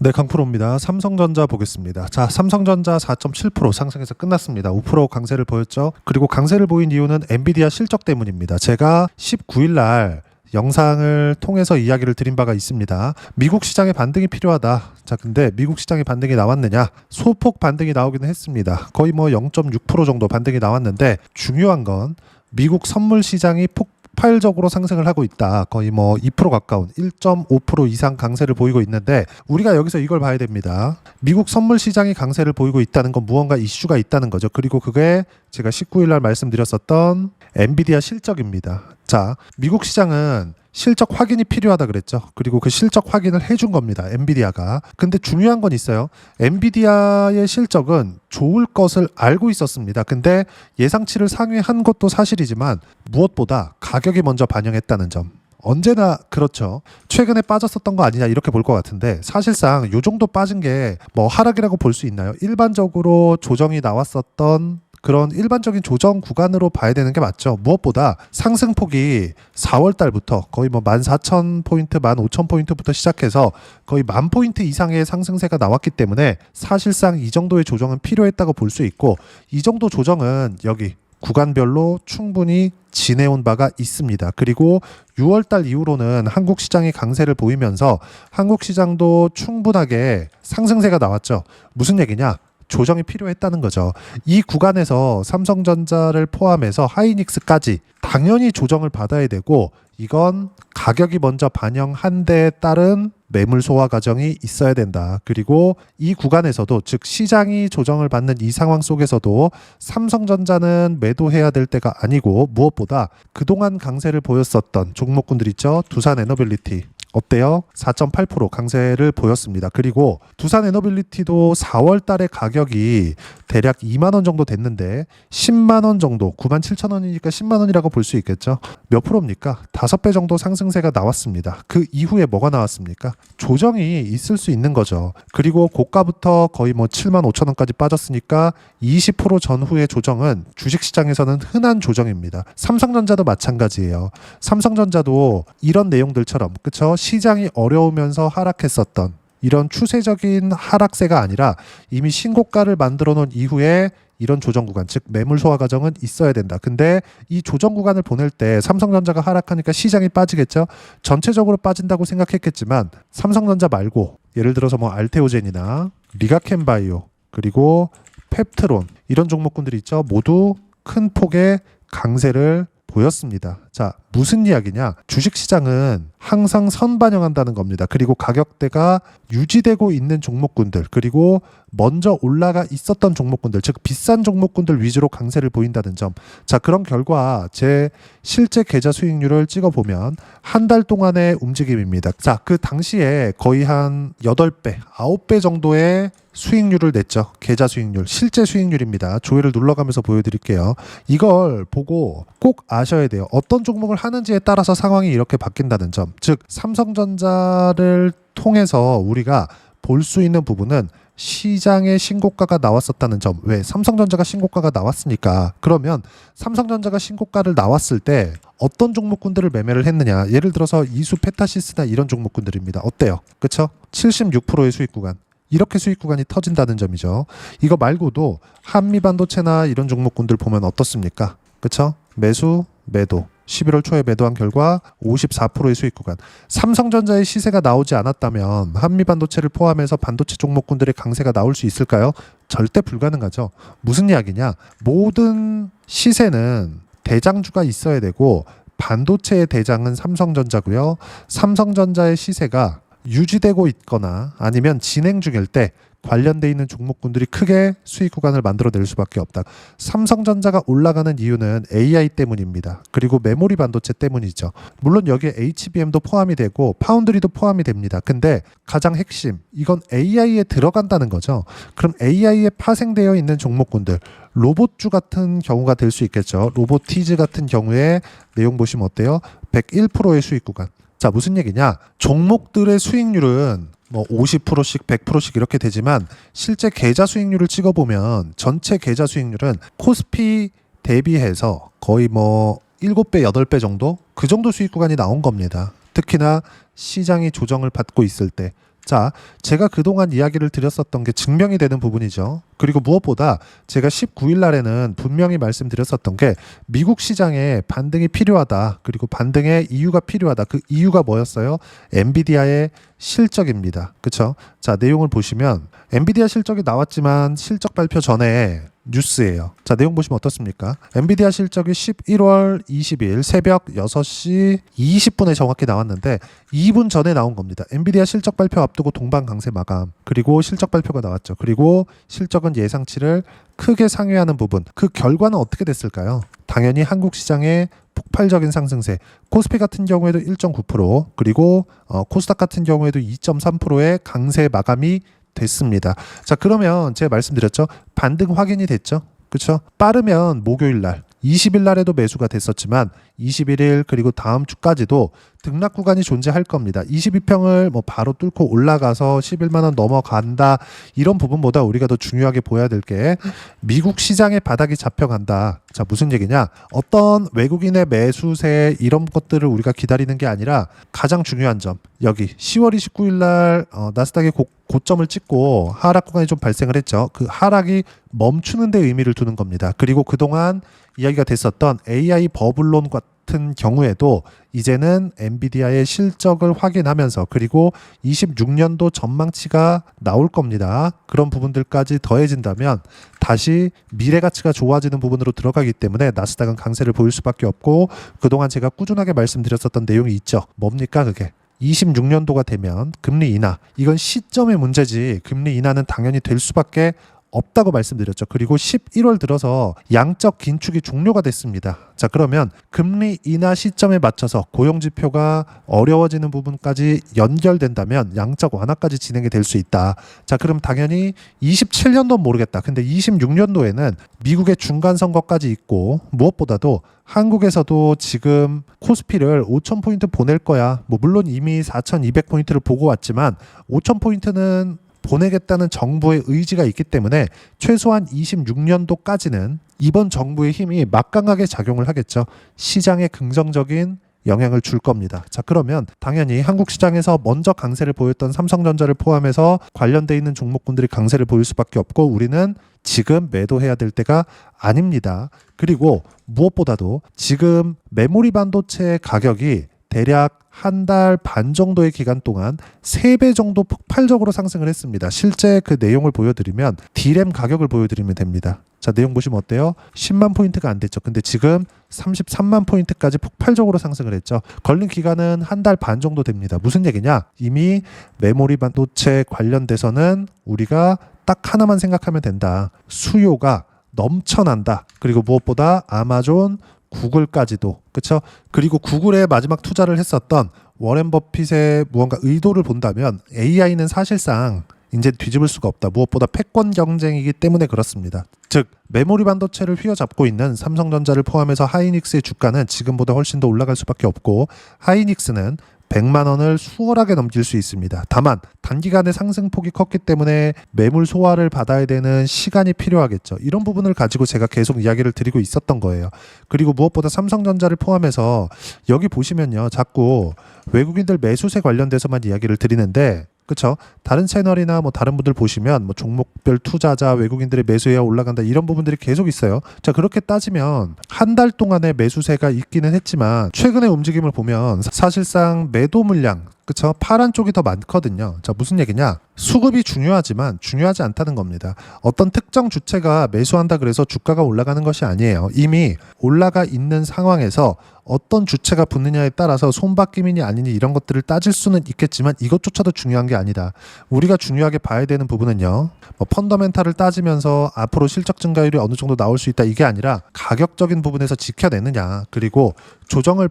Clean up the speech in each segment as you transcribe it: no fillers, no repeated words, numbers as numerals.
네, 강프로입니다. 삼성전자 보겠습니다. 자, 삼성전자 4.7% 상승해서 끝났습니다. 5% 강세를 보였죠. 그리고 강세를 보인 이유는 엔비디아 실적 때문입니다. 제가 19일 날 영상을 통해서 이야기를 드린 바가 있습니다. 미국 시장의 반등이 필요하다. 자, 근데 미국 시장의 반등이 나왔느냐? 소폭 반등이 나오기는 했습니다. 거의 0.6% 정도 반등이 나왔는데, 중요한 건 미국 선물 시장이 폭발적으로 상승을 하고 있다. 거의 2% 가까운 1.5% 이상 강세를 보이고 있는데, 우리가 여기서 이걸 봐야 됩니다. 미국 선물 시장이 강세를 보이고 있다는 건 무언가 이슈가 있다는 거죠. 그리고 그게 제가 19일 날 말씀드렸었던 엔비디아 실적입니다. 자, 미국 시장은 실적 확인이 필요하다 그랬죠. 그리고 그 실적 확인을 해준 겁니다. 엔비디아가. 근데 중요한 건 있어요. 엔비디아의 실적은 좋을 것을 알고 있었습니다. 근데 예상치를 상회한 것도 사실이지만 무엇보다 가격이 먼저 반영했다는 점. 언제나 그렇죠. 최근에 빠졌었던 거 아니냐 이렇게 볼 것 같은데, 사실상 요 정도 빠진 게 하락이라고 볼 수 있나요? 일반적으로 조정이 나왔었던 그런 일반적인 조정 구간으로 봐야 되는 게 맞죠. 무엇보다 상승폭이 4월 달부터 거의 14,000포인트, 15,000포인트부터 시작해서 거의 10,000포인트 이상의 상승세가 나왔기 때문에 사실상 이 정도의 조정은 필요했다고 볼 수 있고, 이 정도 조정은 여기 구간별로 충분히 지내온 바가 있습니다. 그리고 6월 달 이후로는 한국 시장이 강세를 보이면서 한국 시장도 충분하게 상승세가 나왔죠. 무슨 얘기냐? 조정이 필요했다는 거죠. 이 구간에서 삼성전자를 포함해서 하이닉스까지 당연히 조정을 받아야 되고, 이건 가격이 먼저 반영한 데에 따른 매물 소화 과정이 있어야 된다. 그리고 이 구간에서도, 즉 시장이 조정을 받는 이 상황 속에서도 삼성전자는 매도해야 될 때가 아니고, 무엇보다 그동안 강세를 보였었던 종목군들 있죠. 두산에너빌리티 어때요? 4.8% 강세를 보였습니다. 그리고 두산 에너빌리티도 4월 달에 가격이 대략 2만 원 정도 됐는데 10만 원 정도, 97,000원이니까 10만 원이라고 볼 수 있겠죠. 몇 프로입니까? 5배 정도 상승세가 나왔습니다. 그 이후에 뭐가 나왔습니까? 조정이 있을 수 있는 거죠. 그리고 고가부터 거의 7만 5천 원까지 빠졌으니까 20% 전후의 조정은 주식시장에서는 흔한 조정입니다. 삼성전자도 마찬가지예요. 삼성전자도 이런 내용들처럼, 그쵸? 시장이 어려우면서 하락했었던 이런 추세적인 하락세가 아니라 이미 신고가를 만들어 놓은 이후에 이런 조정 구간, 즉 매물 소화 과정은 있어야 된다. 근데 이 조정 구간을 보낼 때 삼성전자가 하락하니까 시장이 빠지겠죠. 전체적으로 빠진다고 생각했겠지만 삼성전자 말고 예를 들어서 알테오젠이나 리가켄바이오, 그리고 펩트론, 이런 종목군들이 있죠. 모두 큰 폭의 강세를 보였습니다. 자, 무슨 이야기냐? 주식시장은 항상 선반영한다는 겁니다. 그리고 가격대가 유지되고 있는 종목군들, 그리고 먼저 올라가 있었던 종목군들, 즉 비싼 종목군들 위주로 강세를 보인다는 점. 자, 그런 결과 제 실제 계좌 수익률을 찍어보면 한 달 동안의 움직임입니다. 자, 그 당시에 거의 한 8배, 9배 정도의 수익률을 냈죠. 계좌 수익률, 실제 수익률입니다. 조회를 눌러가면서 보여드릴게요. 이걸 보고 꼭 아셔야 돼요. 어떤 종목을 하는지에 따라서 상황이 이렇게 바뀐다는 점. 즉 삼성전자를 통해서 우리가 볼 수 있는 부분은 시장의 신고가가 나왔었다는 점. 왜? 삼성전자가 신고가가 나왔으니까. 그러면 삼성전자가 신고가를 나왔을 때 어떤 종목군들을 매매를 했느냐. 예를 들어서 이수 페타시스나 이런 종목군들입니다. 어때요? 그쵸? 76%의 수익 구간. 이렇게 수익 구간이 터진다는 점이죠. 이거 말고도 한미반도체나 이런 종목군들 보면 어떻습니까? 그쵸? 매수, 매도. 11월 초에 매도한 결과 54%의 수익 구간. 삼성전자의 시세가 나오지 않았다면 한미반도체를 포함해서 반도체 종목군들의 강세가 나올 수 있을까요? 절대 불가능하죠. 무슨 이야기냐? 모든 시세는 대장주가 있어야 되고, 반도체의 대장은 삼성전자고요. 삼성전자의 시세가 유지되고 있거나 아니면 진행 중일 때 관련돼 있는 종목군들이 크게 수익 구간을 만들어낼 수밖에 없다. 삼성전자가 올라가는 이유는 AI 때문입니다. 그리고 메모리 반도체 때문이죠. 물론 여기에 HBM도 포함이 되고 파운드리도 포함이 됩니다. 근데 가장 핵심, 이건 AI에 들어간다는 거죠. 그럼 AI에 파생되어 있는 종목군들, 로봇주 같은 경우가 될 수 있겠죠. 로보티즈 같은 경우에 내용 보시면 어때요? 101%의 수익 구간. 자, 무슨 얘기냐? 종목들의 수익률은 50%씩 100%씩 이렇게 되지만 실제 계좌 수익률을 찍어보면 전체 계좌 수익률은 코스피 대비해서 거의 7배, 8배 정도? 그 정도 수익 구간이 나온 겁니다. 특히나 시장이 조정을 받고 있을 때, 자, 제가 그동안 이야기를 드렸었던 게 증명이 되는 부분이죠. 그리고 무엇보다 제가 19일 날에는 분명히 말씀드렸었던 게 미국 시장에 반등이 필요하다. 그리고 반등의 이유가 필요하다. 그 이유가 뭐였어요? 엔비디아의 실적입니다. 그렇죠? 자, 내용을 보시면 엔비디아 실적이 나왔지만 실적 발표 전에 뉴스예요. 자, 내용 보시면 어떻습니까? 엔비디아 실적이 11월 20일 새벽 6시 20분에 정확히 나왔는데 2분 전에 나온 겁니다. 엔비디아 실적 발표 앞두고 동반 강세 마감. 그리고 실적 발표가 나왔죠. 그리고 실적은 예상치를 크게 상회하는 부분. 그 결과는 어떻게 됐을까요? 당연히 한국 시장의 폭발적인 상승세. 코스피 같은 경우에도 1.9%, 그리고 코스닥 같은 경우에도 2.3%의 강세 마감이 됐습니다. 자, 그러면 제가 말씀드렸죠. 반등 확인이 됐죠. 그렇죠? 빠르면 목요일 날 20일 날에도 매수가 됐었지만 21일 그리고 다음 주까지도 등락 구간이 존재할 겁니다. 22평을 뭐 바로 뚫고 올라가서 11만 원 넘어간다. 이런 부분보다 우리가 더 중요하게 보여야 될 게 미국 시장의 바닥이 잡혀간다. 자, 무슨 얘기냐? 어떤 외국인의 매수세 이런 것들을 우리가 기다리는 게 아니라 가장 중요한 점. 여기 10월 29일 날 나스닥이 고점을 찍고 하락 구간이 좀 발생을 했죠. 그 하락이 멈추는 데 의미를 두는 겁니다. 그리고 그동안 이야기가 됐었던 AI 버블론 같은 경우에도 이제는 엔비디아의 실적을 확인하면서 그리고 26년도 전망치가 나올 겁니다. 그런 부분들까지 더해진다면 다시 미래 가치가 좋아지는 부분으로 들어가기 때문에 나스닥은 강세를 보일 수밖에 없고 그동안 제가 꾸준하게 말씀드렸었던 내용이 있죠. 뭡니까 그게? 26년도가 되면 금리 인하. 이건 시점의 문제지 금리 인하는 당연히 될 수밖에 없다고 말씀드렸죠. 그리고 11월 들어서 양적 긴축이 종료가 됐습니다. 자, 그러면 금리 인하 시점에 맞춰서 고용지표가 어려워지는 부분까지 연결된다면 양적 완화까지 진행이 될 수 있다. 자, 그럼 당연히 27년도는 모르겠다. 근데 26년도에는 미국의 중간선거까지 있고 무엇보다도 한국에서도 지금 코스피를 5,000포인트 보낼 거야. 뭐 물론 이미 4,200포인트를 보고 왔지만 5,000포인트는 보내겠다는 정부의 의지가 있기 때문에 최소한 26년도까지는 이번 정부의 힘이 막강하게 작용을 하겠죠. 시장에 긍정적인 영향을 줄 겁니다. 자, 그러면 당연히 한국 시장에서 먼저 강세를 보였던 삼성전자를 포함해서 관련돼 있는 종목군들이 강세를 보일 수밖에 없고 우리는 지금 매도해야 될 때가 아닙니다. 그리고 무엇보다도 지금 메모리 반도체 가격이 대략 한 달 반 정도의 기간 동안 3배 정도 폭발적으로 상승을 했습니다. 실제 그 내용을 보여드리면 D램 가격을 보여드리면 됩니다. 자, 내용 보시면 어때요? 10만 포인트가 안 됐죠. 근데 지금 33만 포인트까지 폭발적으로 상승을 했죠. 걸린 기간은 한 달 반 정도 됩니다. 무슨 얘기냐? 이미 메모리 반도체 관련돼서는 우리가 딱 하나만 생각하면 된다. 수요가 넘쳐난다. 그리고 무엇보다 아마존, 구글까지도, 그렇죠? 그리고 구글에 마지막 투자를 했었던 워렌 버핏의 무언가 의도를 본다면 AI는 사실상 이제 뒤집을 수가 없다. 무엇보다 패권 경쟁이기 때문에 그렇습니다. 즉 메모리 반도체를 휘어잡고 있는 삼성전자를 포함해서 하이닉스의 주가는 지금보다 훨씬 더 올라갈 수밖에 없고 하이닉스는 100만 원을 수월하게 넘길 수 있습니다. 다만 단기간에 상승폭이 컸기 때문에 매물 소화를 받아야 되는 시간이 필요하겠죠. 이런 부분을 가지고 제가 계속 이야기를 드리고 있었던 거예요. 그리고 무엇보다 삼성전자를 포함해서 여기 보시면요. 자꾸 외국인들 매수세 관련돼서만 이야기를 드리는데 그렇죠? 다른 채널이나 뭐 다른 분들 보시면 뭐 종목별 투자자 외국인들의 매수해야 올라간다 이런 부분들이 계속 있어요. 자, 그렇게 따지면 한 달 동안의 매수세가 있기는 했지만 최근의 움직임을 보면 사실상 매도 물량 그쵸? 파란 쪽이 더 많거든요. 자, 무슨 얘기냐? 수급이 중요하지만 중요하지 않다는 겁니다. 어떤 특정 주체가 매수한다 그래서 주가가 올라가는 것이 아니에요. 이미 올라가 있는 상황에서 어떤 주체가 붙느냐에 따라서 손바뀜이니 아니니 이런 것들을 따질 수는 있겠지만 이것조차도 중요한 게 아니다. 우리가 중요하게 봐야 되는 부분은요. 뭐 펀더멘탈을 따지면서 앞으로 실적 증가율이 어느 정도 나올 수 있다 이게 아니라 가격적인 부분에서 지켜내느냐. 그리고 조정을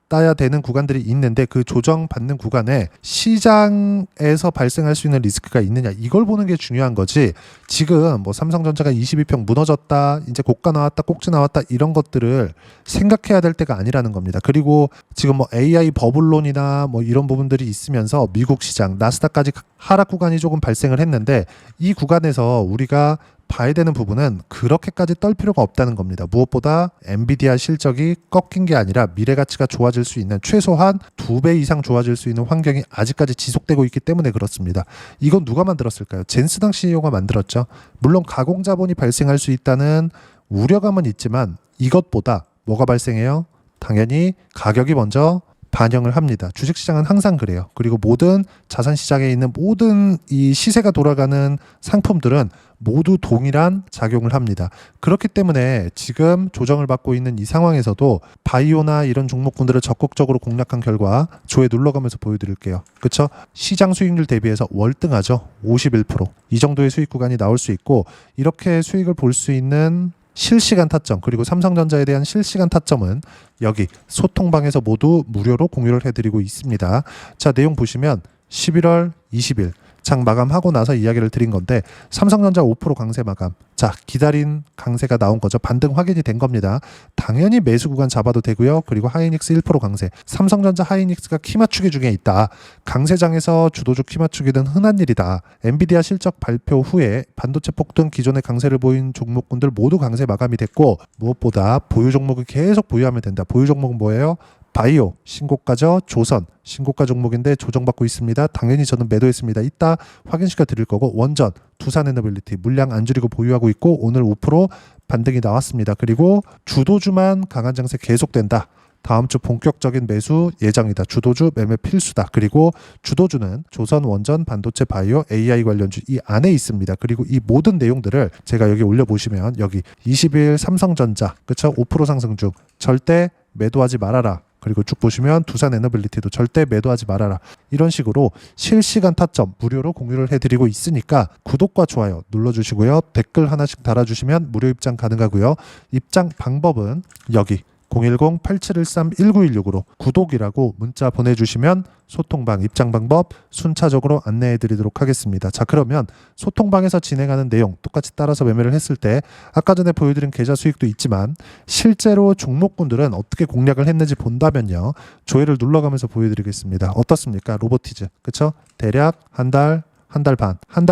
따야 되는 구간들이 있는데 그 조정받는 구간에 시장에서 발생할 수 있는 리스크가 있느냐 이걸 보는 게 중요한 거지. 지금 뭐 삼성전자가 22평 무너졌다 이제 고가 나왔다 꼭지 나왔다 이런 것들을 생각해야 될 때가 아니라는 겁니다. 그리고 지금 뭐 AI 버블론이나 뭐 이런 부분들이 있으면서 미국 시장 나스닥까지 하락 구간이 조금 발생을 했는데 이 구간에서 우리가 봐야 되는 부분은 그렇게까지 떨 필요가 없다는 겁니다. 무엇보다 엔비디아 실적이 꺾인 게 아니라 미래 가치가 좋아질 수 있는, 최소한 2배 이상 좋아질 수 있는 환경이 아직까지 지속되고 있기 때문에 그렇습니다. 이건 누가 만들었을까요? 젠스당 CEO가 만들었죠. 물론 가공 자본이 발생할 수 있다는 우려감은 있지만 이것보다 뭐가 발생해요? 당연히 가격이 먼저 반영을 합니다. 주식시장은 항상 그래요. 그리고 모든 자산시장에 있는 모든 이 시세가 돌아가는 상품들은 모두 동일한 작용을 합니다. 그렇기 때문에 지금 조정을 받고 있는 이 상황에서도 바이오나 이런 종목군들을 적극적으로 공략한 결과 조에 눌러가면서 보여드릴게요. 그렇죠? 시장 수익률 대비해서 월등하죠. 51%. 이 정도의 수익 구간이 나올 수 있고, 이렇게 수익을 볼 수 있는 실시간 타점, 그리고 삼성전자에 대한 실시간 타점은 여기 소통방에서 모두 무료로 공유를 해드리고 있습니다. 자, 내용 보시면 11월 20일 장 마감하고 나서 이야기를 드린 건데, 삼성전자 5% 강세 마감. 자, 기다린 강세가 나온 거죠. 반등 확인이 된 겁니다. 당연히 매수 구간 잡아도 되고요. 그리고 하이닉스 1% 강세. 삼성전자 하이닉스가 키 맞추기 중에 있다. 강세장에서 주도주 키 맞추기는 흔한 일이다. 엔비디아 실적 발표 후에 반도체 폭등 기존의 강세를 보인 종목군들 모두 강세 마감이 됐고, 무엇보다 보유 종목을 계속 보유하면 된다. 보유 종목은 뭐예요? 바이오 신고가죠. 조선 신고가 종목인데 조정받고 있습니다. 당연히 저는 매도했습니다. 이따 확인시켜 드릴 거고, 원전, 두산에너빌리티 물량 안 줄이고 보유하고 있고, 오늘 5% 반등이 나왔습니다. 그리고 주도주만 강한 장세 계속된다. 다음 주 본격적인 매수 예정이다. 주도주 매매 필수다. 그리고 주도주는 조선, 원전, 반도체, 바이오, AI 관련주 이 안에 있습니다. 그리고 이 모든 내용들을 제가 여기 올려보시면, 여기 20일 삼성전자, 그쵸? 5% 상승 중 절대 매도하지 말아라. 그리고 쭉 보시면 두산에너빌리티도 절대 매도하지 말아라. 이런 식으로 실시간 타점 무료로 공유를 해드리고 있으니까 구독과 좋아요 눌러주시고요. 댓글 하나씩 달아주시면 무료 입장 가능하고요. 입장 방법은 여기 010-8713-1916으로 구독이라고 문자 보내주시면 소통방 입장 방법 순차적으로 안내해 드리도록 하겠습니다. 자, 그러면 소통방에서 진행하는 내용 똑같이 따라서 매매를 했을 때 아까 전에 보여드린 계좌 수익도 있지만 실제로 종목군들은 어떻게 공략을 했는지 본다면요. 조회를 눌러가면서 보여드리겠습니다. 어떻습니까? 로보티즈. 그쵸? 대략 한 달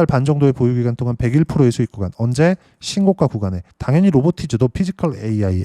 반 정도의 보유기간 동안 101%의 수익 구간. 언제? 신고가 구간에. 당연히 로보티즈도 피지컬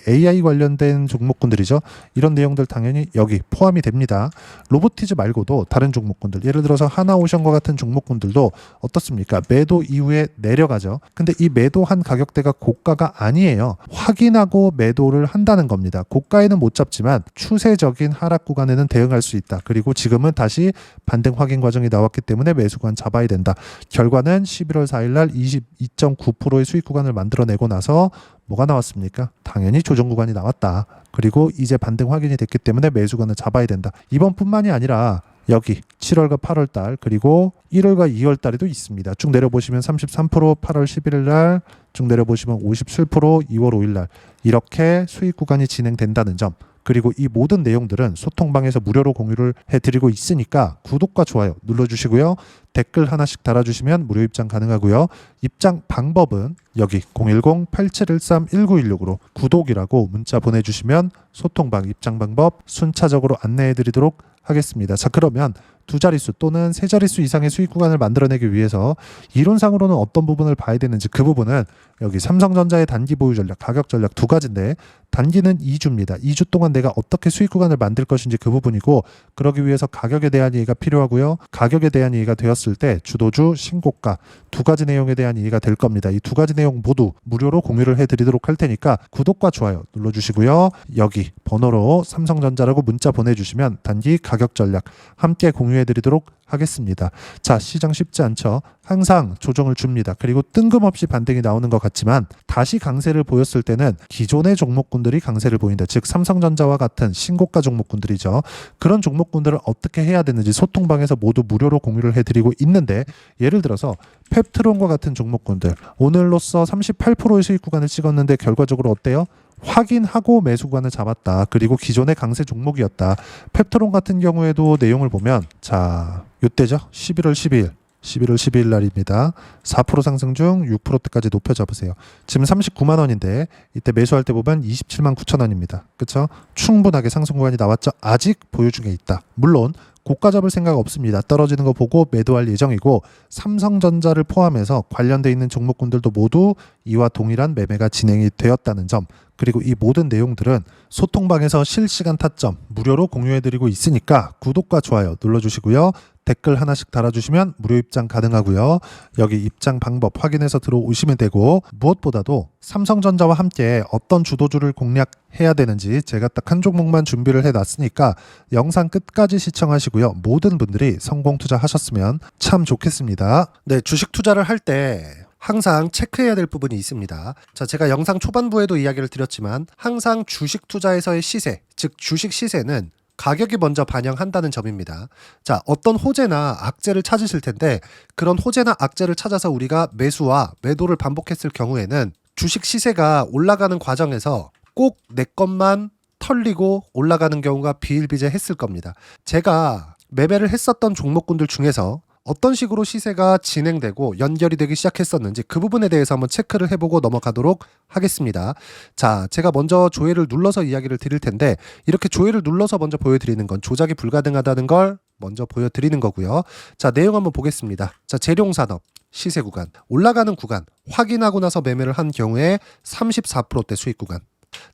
AI 관련된 종목군들이죠. 이런 내용들 당연히 여기 포함이 됩니다. 로보티즈 말고도 다른 종목군들, 예를 들어서 하나오션과 같은 종목군들도 어떻습니까? 매도 이후에 내려가죠. 근데 이 매도한 가격대가 고가가 아니에요. 확인하고 매도를 한다는 겁니다. 고가에는 못 잡지만 추세적인 하락 구간에는 대응할 수 있다. 그리고 지금은 다시 반등 확인 과정이 나왔기 때문에 매수 구간 잡아야 된다. 결과는 11월 4일 날 22.9%의 수익 구간을 만들어내고 나서 뭐가 나왔습니까? 당연히 조정 구간이 나왔다. 그리고 이제 반등 확인이 됐기 때문에 매수 구간을 잡아야 된다. 이번뿐만이 아니라 여기 7월과 8월 달, 그리고 1월과 2월 달에도 있습니다. 쭉 내려보시면 33%, 8월 11일 날, 쭉 내려보시면 57%, 2월 5일 날 이렇게 수익 구간이 진행된다는 점. 그리고 이 모든 내용들은 소통방에서 무료로 공유를 해드리고 있으니까 구독과 좋아요 눌러주시고요. 댓글 하나씩 달아주시면 무료 입장 가능하고요. 입장 방법은 여기 010-8713-1916으로 구독이라고 문자 보내주시면 소통방 입장 방법 순차적으로 안내해드리도록 하겠습니다. 자, 그러면 두 자릿수 또는 세 자릿수 이상의 수익 구간을 만들어내기 위해서 이론상으로는 어떤 부분을 봐야 되는지, 그 부분은 여기 삼성전자의 단기 보유 전략, 가격 전략 두 가지인데, 단기는 2주입니다. 2주 동안 내가 어떻게 수익 구간을 만들 것인지 그 부분이고, 그러기 위해서 가격에 대한 이해가 필요하고요. 가격에 대한 이해가 되었을 때 주도주, 신고가 두 가지 내용에 대한 이해가 될 겁니다. 이 두 가지 내용 모두 무료로 공유를 해드리도록 할 테니까 구독과 좋아요 눌러주시고요. 여기 번호로 삼성전자라고 문자 보내주시면 단기 가격 전략 함께 공유해드리도록 하겠습니다. 자, 시장 쉽지 않죠. 항상 조정을 줍니다. 그리고 뜬금없이 반등이 나오는 것 같지만 다시 강세를 보였을 때는 기존의 종목군들이 강세를 보인다. 즉 삼성전자와 같은 신고가 종목군들이죠. 그런 종목군들을 어떻게 해야 되는지 소통방에서 모두 무료로 공유를 해드리고 있는데, 예를 들어서 펩트론과 같은 종목군들 오늘로써 38%의 수익 구간을 찍었는데 결과적으로 어때요? 확인하고 매수 구간을 잡았다. 그리고 기존의 강세 종목이었다. 펩트론 같은 경우에도 내용을 보면, 자, 이때죠. 11월 12일 날입니다. 4% 상승 중 6%대까지 높여 잡으세요. 지금 39만 원인데 이때 매수할 때 보면 27만 9천 원입니다. 그렇죠? 충분하게 상승 구간이 나왔죠. 아직 보유 중에 있다. 물론 고가 잡을 생각 없습니다. 떨어지는 거 보고 매도할 예정이고 삼성전자를 포함해서 관련돼 있는 종목군들도 모두 이와 동일한 매매가 진행이 되었다는 점, 그리고 이 모든 내용들은 소통방에서 실시간 타점 무료로 공유해드리고 있으니까 구독과 좋아요 눌러주시고요. 댓글 하나씩 달아주시면 무료 입장 가능하고요. 여기 입장 방법 확인해서 들어오시면 되고, 무엇보다도 삼성전자와 함께 어떤 주도주를 공략해야 되는지 제가 딱 한 종목만 준비를 해놨으니까 영상 끝까지 시청하시고요. 모든 분들이 성공 투자하셨으면 참 좋겠습니다. 네, 주식 투자를 할 때 항상 체크해야 될 부분이 있습니다. 자, 제가 영상 초반부에도 이야기를 드렸지만 항상 주식 투자에서의 시세, 즉 주식 시세는 가격이 먼저 반영한다는 점입니다. 자, 어떤 호재나 악재를 찾으실 텐데 그런 호재나 악재를 찾아서 우리가 매수와 매도를 반복했을 경우에는 주식 시세가 올라가는 과정에서 꼭 내 것만 털리고 올라가는 경우가 비일비재했을 겁니다. 제가 매매를 했었던 종목군들 중에서 어떤 식으로 시세가 진행되고 연결이 되기 시작했었는지 그 부분에 대해서 한번 체크를 해보고 넘어가도록 하겠습니다. 자, 제가 먼저 조회를 눌러서 이야기를 드릴 텐데 이렇게 조회를 눌러서 먼저 보여드리는 건 조작이 불가능하다는 걸 먼저 보여드리는 거고요. 자, 내용 한번 보겠습니다. 자, 재룡산업 시세 구간, 올라가는 구간 확인하고 나서 매매를 한 경우에 34%대 수익 구간.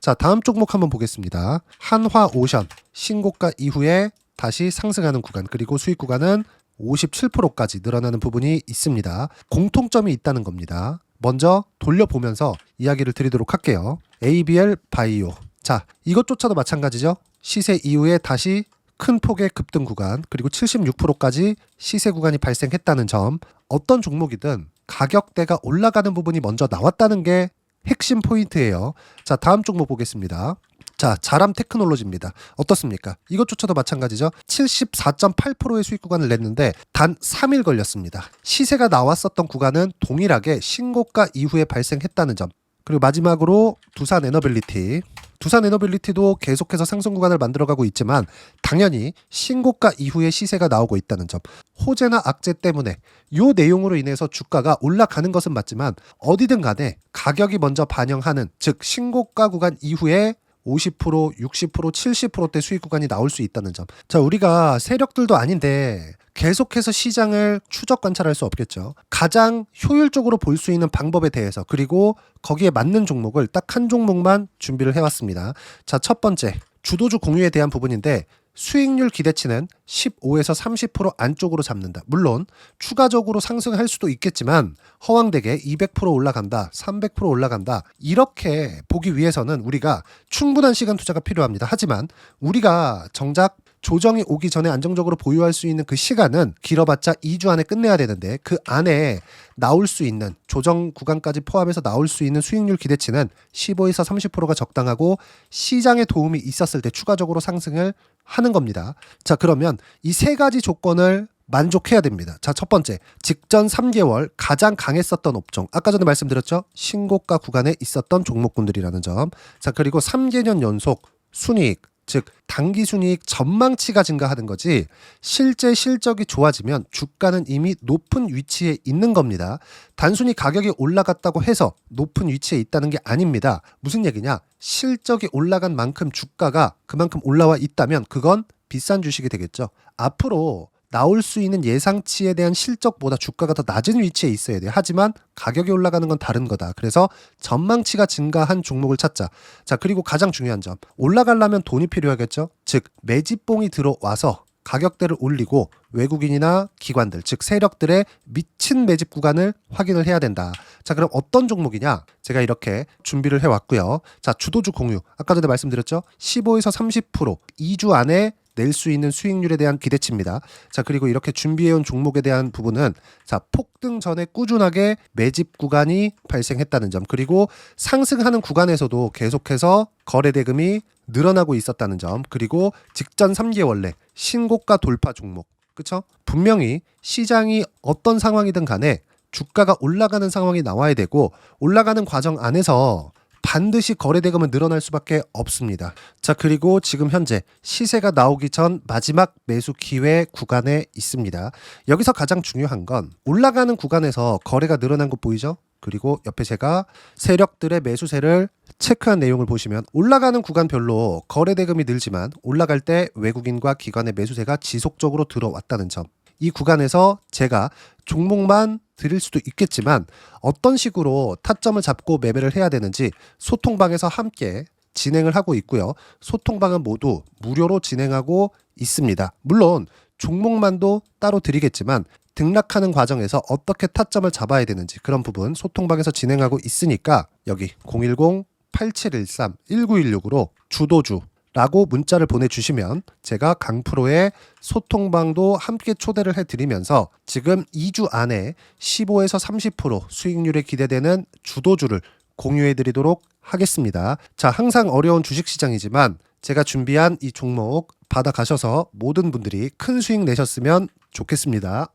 자, 다음 종목 한번 보겠습니다. 한화오션 신고가 이후에 다시 상승하는 구간, 그리고 수익 구간은 57%까지 늘어나는 부분이 있습니다. 공통점이 있다는 겁니다. 먼저 돌려보면서 이야기를 드리도록 할게요. ABL 바이오. 자, 이것조차도 마찬가지죠. 시세 이후에 다시 큰 폭의 급등 구간, 그리고 76%까지 시세 구간이 발생했다는 점. 어떤 종목이든 가격대가 올라가는 부분이 먼저 나왔다는 게 핵심 포인트예요. 자, 다음 종목 보겠습니다. 자, 자람 테크놀로지입니다. 어떻습니까? 이것조차도 마찬가지죠. 74.8%의 수익 구간을 냈는데 단 3일 걸렸습니다. 시세가 나왔었던 구간은 동일하게 신고가 이후에 발생했다는 점. 그리고 마지막으로 두산 에너빌리티. 두산 에너빌리티도 계속해서 상승 구간을 만들어가고 있지만 당연히 신고가 이후에 시세가 나오고 있다는 점. 호재나 악재 때문에 이 내용으로 인해서 주가가 올라가는 것은 맞지만 어디든 간에 가격이 먼저 반영하는, 즉 신고가 구간 이후에 50%, 60%, 70%대 수익 구간이 나올 수 있다는 점. 자, 우리가 세력들도 아닌데 계속해서 시장을 추적 관찰할 수 없겠죠. 가장 효율적으로 볼 수 있는 방법에 대해서, 그리고 거기에 맞는 종목을 딱 한 종목만 준비를 해왔습니다. 자, 첫 번째 주도주 공유에 대한 부분인데 수익률 기대치는 15에서 30% 안쪽으로 잡는다. 물론 추가적으로 상승할 수도 있겠지만 허황되게 200% 올라간다, 300% 올라간다, 이렇게 보기 위해서는 우리가 충분한 시간 투자가 필요합니다. 하지만 우리가 정작 조정이 오기 전에 안정적으로 보유할 수 있는 그 시간은 길어봤자 2주 안에 끝내야 되는데 그 안에 나올 수 있는 조정 구간까지 포함해서 나올 수 있는 수익률 기대치는 15에서 30%가 적당하고 시장에 도움이 있었을 때 추가적으로 상승을 하는 겁니다. 자, 그러면 이 세 가지 조건을 만족해야 됩니다. 자, 첫 번째, 직전 3개월 가장 강했었던 업종. 아까 전에 말씀드렸죠? 신고가 구간에 있었던 종목군들이라는 점. 자, 그리고 3개년 연속 순이익, 즉 단기 순이익 전망치가 증가하는 거지 실제 실적이 좋아지면 주가는 이미 높은 위치에 있는 겁니다. 단순히 가격이 올라갔다고 해서 높은 위치에 있다는 게 아닙니다. 무슨 얘기냐? 실적이 올라간 만큼 주가가 그만큼 올라와 있다면 그건 비싼 주식이 되겠죠. 앞으로 나올 수 있는 예상치에 대한 실적보다 주가가 더 낮은 위치에 있어야 돼요. 하지만 가격이 올라가는 건 다른 거다. 그래서 전망치가 증가한 종목을 찾자. 자, 그리고 가장 중요한 점. 올라가려면 돈이 필요하겠죠. 즉 매집봉이 들어와서 가격대를 올리고 외국인이나 기관들, 즉 세력들의 미친 매집 구간을 확인을 해야 된다. 자, 그럼 어떤 종목이냐? 제가 이렇게 준비를 해왔고요. 자, 주도주 공유. 아까 전에 말씀드렸죠. 15에서 30% 2주 안에 낼 수 있는 수익률에 대한 기대치입니다. 자, 그리고 이렇게 준비해온 종목에 대한 부분은 자, 폭등 전에 꾸준하게 매집 구간이 발생했다는 점, 그리고 상승하는 구간에서도 계속해서 거래 대금이 늘어나고 있었다는 점, 그리고 직전 3개월 내 신고가 돌파 종목. 그쵸? 분명히 시장이 어떤 상황이든 간에 주가가 올라가는 상황이 나와야 되고 올라가는 과정 안에서 반드시 거래 대금은 늘어날 수밖에 없습니다. 자, 그리고 지금 현재 시세가 나오기 전 마지막 매수 기회 구간에 있습니다. 여기서 가장 중요한 건 올라가는 구간에서 거래가 늘어난 거 보이죠? 그리고 옆에 제가 세력들의 매수세를 체크한 내용을 보시면 올라가는 구간별로 거래 대금이 늘지만 올라갈 때 외국인과 기관의 매수세가 지속적으로 들어왔다는 점. 이 구간에서 제가 종목만 드릴 수도 있겠지만 어떤 식으로 타점을 잡고 매매를 해야 되는지 소통방에서 함께 진행을 하고 있고요. 소통방은 모두 무료로 진행하고 있습니다. 물론 종목만도 따로 드리겠지만 등락하는 과정에서 어떻게 타점을 잡아야 되는지 그런 부분 소통방에서 진행하고 있으니까 여기 010-8713-1916으로 주도주라고 문자를 보내주시면 제가 강프로의 소통방도 함께 초대를 해드리면서 지금 2주 안에 15에서 30% 수익률이 기대되는 주도주를 공유해드리도록 하겠습니다. 자, 항상 어려운 주식시장이지만 제가 준비한 이 종목 받아가셔서 모든 분들이 큰 수익 내셨으면 좋겠습니다.